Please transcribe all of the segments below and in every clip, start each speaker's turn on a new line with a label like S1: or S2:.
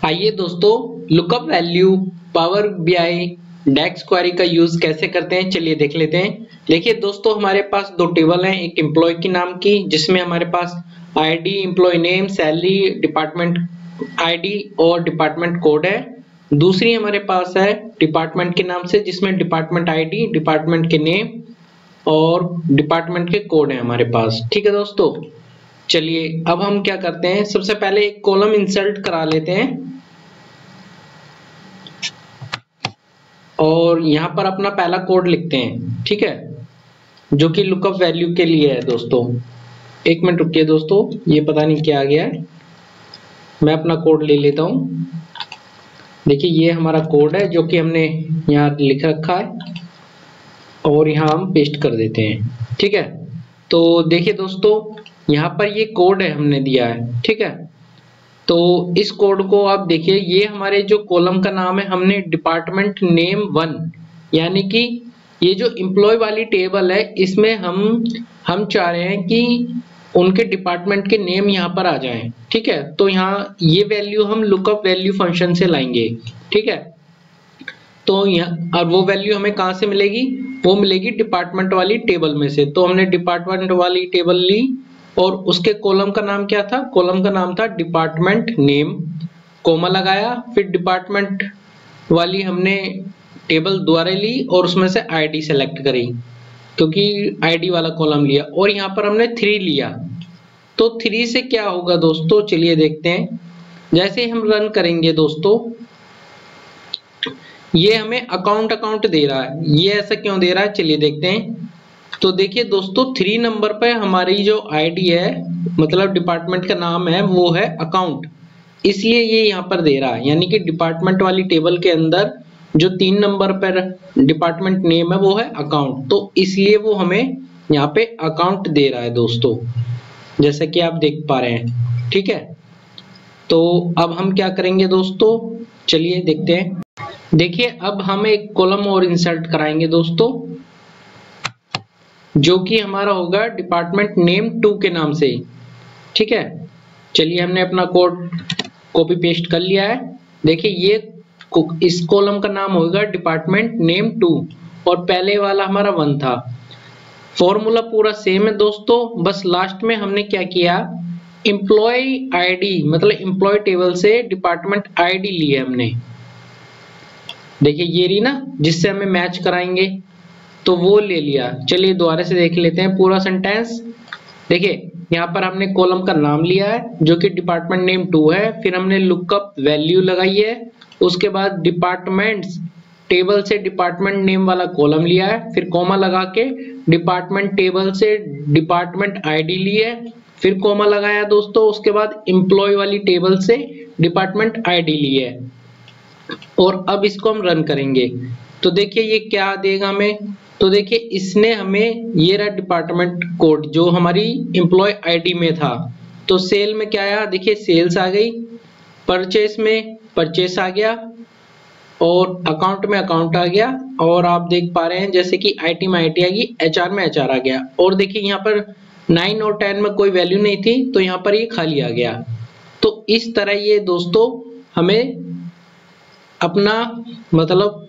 S1: आइए दोस्तों, lookup value power BI डेक्स query का यूज कैसे करते हैं चलिए देख लेते हैं। देखिए दोस्तों, हमारे पास दो टेबल हैं, एक एम्प्लॉय की नाम की जिसमें हमारे पास ID, employ name, salary, department ID और डिपार्टमेंट कोड है। दूसरी हमारे पास है डिपार्टमेंट के नाम से जिसमें डिपार्टमेंट आईडी, डिपार्टमेंट के नेम और डिपार्टमेंट के कोड है हमारे पास। ठीक है दोस्तों, चलिए अब हम क्या करते हैं, सबसे पहले एक कॉलम इंसर्ट करा लेते हैं और यहाँ पर अपना पहला कोड लिखते हैं। ठीक है, जो कि लुकअप वैल्यू के लिए है दोस्तों। एक मिनट रुकिए दोस्तों, ये पता नहीं क्या आ गया है, मैं अपना कोड ले लेता हूँ। देखिए ये हमारा कोड है जो कि हमने यहाँ लिख रखा है और यहाँ हम पेस्ट कर देते हैं। ठीक है, तो देखिए दोस्तों, यहाँ पर ये कोड है हमने दिया है। ठीक है, तो इस कोड को आप देखिए, ये हमारे जो कॉलम का नाम है हमने डिपार्टमेंट नेम 1, यानी कि ये जो एम्प्लॉय वाली टेबल है इसमें हम चाह रहे हैं कि उनके डिपार्टमेंट के नेम यहाँ पर आ जाएं। ठीक है, तो यहाँ ये वैल्यू हम लुकअप वैल्यू फंक्शन से लाएंगे। ठीक है, तो यहाँ और वो वैल्यू हमें कहाँ से मिलेगी, वो मिलेगी डिपार्टमेंट वाली टेबल में से। तो हमने डिपार्टमेंट वाली टेबल ली और उसके कॉलम का नाम क्या था, कॉलम का नाम था डिपार्टमेंट नेम, कोमा लगाया, फिर डिपार्टमेंट वाली हमने टेबल दोबारा ली और उसमें से आईडी सेलेक्ट करी क्योंकि आईडी वाला कॉलम लिया और यहाँ पर हमने 3 लिया। तो 3 से क्या होगा दोस्तों, चलिए देखते हैं। जैसे ही हम रन करेंगे दोस्तों, ये हमें अकाउंट दे रहा है। ये ऐसा क्यों दे रहा है, चलिए देखते हैं। तो देखिए दोस्तों, 3 नंबर पे हमारी जो आईडी है, मतलब डिपार्टमेंट का नाम है, वो है अकाउंट, इसलिए ये यहाँ पर दे रहा है। यानी कि डिपार्टमेंट वाली टेबल के अंदर जो 3 नंबर पर डिपार्टमेंट नेम है वो है अकाउंट, तो इसलिए वो हमें यहाँ पे अकाउंट दे रहा है दोस्तों, जैसा कि आप देख पा रहे हैं। ठीक है, तो अब हम क्या करेंगे दोस्तों, चलिए देखते हैं। देखिए अब हम एक कॉलम और इंसर्ट कराएंगे दोस्तों, जो कि हमारा होगा डिपार्टमेंट नेम 2 के नाम से। ठीक है, चलिए हमने अपना कोड कॉपी पेस्ट कर लिया है। देखिए ये इस कॉलम का नाम होगा डिपार्टमेंट नेम 2 और पहले वाला हमारा 1 था। फॉर्मूला पूरा सेम है दोस्तों, बस लास्ट में हमने क्या किया, एम्प्लॉय आईडी मतलब एम्प्लॉय टेबल से डिपार्टमेंट आईडी ली है हमने। देखिए ये रही ना, जिससे हमें मैच कराएंगे, तो वो ले लिया। चलिए दोबारा से देख लेते हैं पूरा सेंटेंस। देखिए यहाँ पर हमने कॉलम का नाम लिया है जो कि डिपार्टमेंट नेम 2 है, फिर हमने लुकअप वैल्यू लगाई है, उसके बाद डिपार्टमेंट्स टेबल से डिपार्टमेंट नेम वाला कॉलम लिया है, फिर कोमा लगा के डिपार्टमेंट टेबल से डिपार्टमेंट आईडी ली है, फिर कोमा लगाया दोस्तों, उसके बाद एम्प्लॉय वाली टेबल से डिपार्टमेंट आईडी ली है और अब इसको हम रन करेंगे। तो देखिए ये क्या देगा हमें, तो देखिए इसने हमें, ये रहा डिपार्टमेंट कोड जो हमारी एम्प्लॉय आईडी में था। तो सेल में क्या आया, देखिए सेल्स आ गई, परचेस में परचेस आ गया और अकाउंट में अकाउंट आ गया, और आप देख पा रहे हैं जैसे कि आईटी में आईटी आ गई, एचआर में एचआर आ गया। और देखिए यहाँ पर 9 और 10 में कोई वैल्यू नहीं थी तो यहाँ पर ये खाली आ गया। तो इस तरह ये दोस्तों हमें अपना मतलब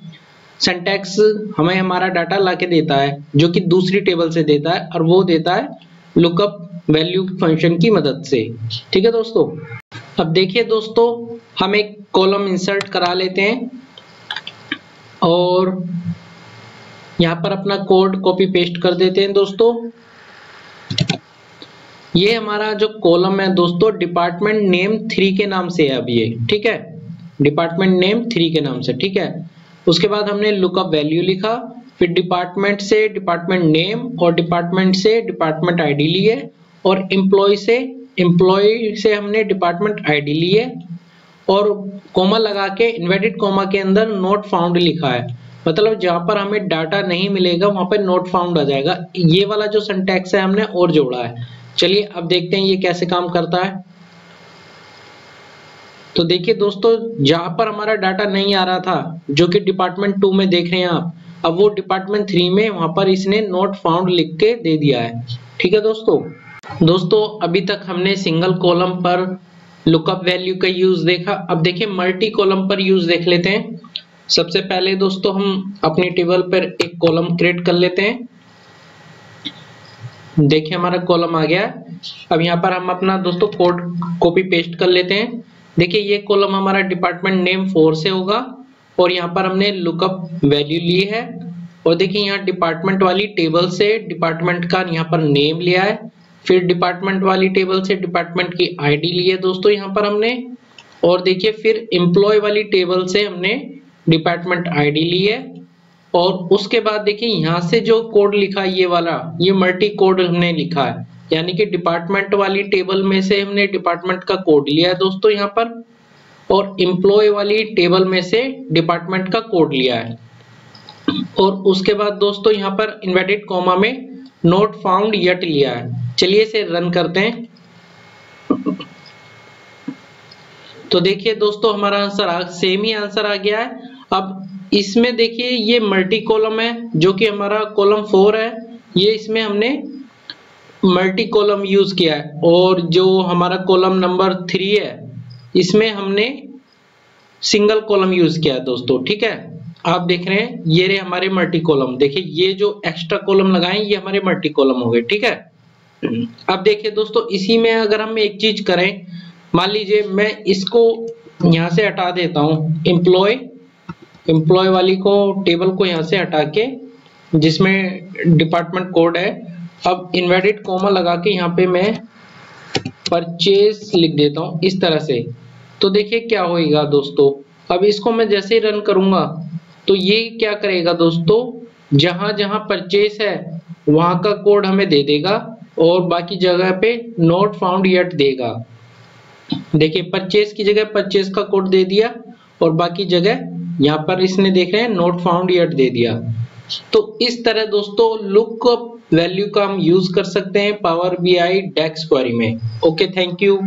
S1: सिंटैक्स हमें हमारा डाटा लाके देता है, जो कि दूसरी टेबल से देता है, और वो देता है लुकअप वैल्यू फंक्शन की मदद से। ठीक है दोस्तों, अब देखिए दोस्तों, हम एक कॉलम इंसर्ट करा लेते हैं और यहाँ पर अपना कोड कॉपी पेस्ट कर देते हैं दोस्तों। ये हमारा जो कॉलम है दोस्तों डिपार्टमेंट नेम 3 के नाम से है अब ये। ठीक है, डिपार्टमेंट नेम 3 के नाम से। ठीक है, उसके बाद हमने लुकअप वैल्यू लिखा, फिर डिपार्टमेंट से डिपार्टमेंट नेम और डिपार्टमेंट से डिपार्टमेंट आईडी ली है, और एम्प्लॉय से हमने डिपार्टमेंट आईडी ली है, और कोमा लगा के इन्वर्टेड कोमा के अंदर नॉट फाउंड लिखा है, मतलब जहां पर हमें डाटा नहीं मिलेगा वहां पर नॉट फाउंड आ जाएगा। ये वाला जो सिंटैक्स है हमने और जोड़ा है। चलिए अब देखते हैं ये कैसे काम करता है। तो देखिए दोस्तों, जहां पर हमारा डाटा नहीं आ रहा था जो कि डिपार्टमेंट 2 में देख रहे हैं आप, अब वो डिपार्टमेंट 3 में वहां पर इसने नॉट फाउंड लिख के दे दिया है। ठीक है दोस्तों, अभी तक हमने सिंगल कॉलम पर लुकअप वैल्यू का यूज देखा। अब देखिए मल्टी कॉलम पर यूज देख लेते हैं। सबसे पहले दोस्तों हम अपनी टेबल पर एक कॉलम क्रिएट कर लेते हैं। देखिए हमारा कॉलम आ गया। अब यहाँ पर हम अपना दोस्तों कोड कॉपी पेस्ट कर लेते हैं। देखिए ये कॉलम हमारा डिपार्टमेंट नेम 4 से होगा और यहाँ पर हमने लुकअप वैल्यू ली है और देखिए यहाँ डिपार्टमेंट वाली टेबल से डिपार्टमेंट का यहाँ पर नेम लिया है, फिर डिपार्टमेंट वाली टेबल से डिपार्टमेंट की आईडी ली है दोस्तों यहाँ पर हमने, और देखिए फिर एम्प्लॉय वाली टेबल से हमने डिपार्टमेंट आईडी ली है और उसके बाद देखिए यहाँ से जो कोड लिखा है ये वाला, ये मल्टी कोड हमने लिखा है, यानी कि डिपार्टमेंट वाली टेबल में से हमने डिपार्टमेंट का कोड लिया है दोस्तों यहाँ पर और एम्प्लॉय वाली टेबल में से डिपार्टमेंट का कोड लिया है। और उसके बाद दोस्तों यहाँ पर इन्वर्टेड कॉमा में नॉट फाउंड येट लिया है। चलिए इसे रन करते हैं। तो देखिए दोस्तों हमारा आंसर सेम ही आंसर आ गया है। अब इसमें देखिए ये मल्टी कॉलम है जो कि हमारा कॉलम 4 है, ये इसमें हमने मल्टी कॉलम यूज किया है और जो हमारा कॉलम नंबर 3 है इसमें हमने सिंगल कॉलम यूज किया है दोस्तों। ठीक है, आप देख रहे हैं ये रहे हमारे मल्टी कॉलम। देखिए ये जो एक्स्ट्रा कॉलम लगाए ये हमारे मल्टी कॉलम हो गए। ठीक है, अब देखिए दोस्तों इसी में अगर हम एक चीज करें, मान लीजिए मैं इसको यहाँ से हटा देता हूँ, एम्प्लॉय वाली को टेबल को यहाँ से हटा के जिसमें डिपार्टमेंट कोड है, अब इन्वर्टेड कॉमा लगा के यहाँ पे मैं परचेज लिख देता हूँ इस तरह से। तो देखिए क्या होगा दोस्तों, अब इसको मैं जैसे ही रन करूंगा तो ये क्या करेगा दोस्तों, जहां जहां परचेज है वहां का कोड हमें दे देगा और बाकी जगह पे नॉट फाउंड येट देगा। देखिए परचेज की जगह परचेज का कोड दे दिया और बाकी जगह यहाँ पर इसने देख रहे हैं नॉट फाउंड येट दे दिया। तो इस तरह दोस्तों लुकअप वैल्यू का हम यूज कर सकते हैं पावर बीआई डेक्स क्वेरी में। Okay, thank you.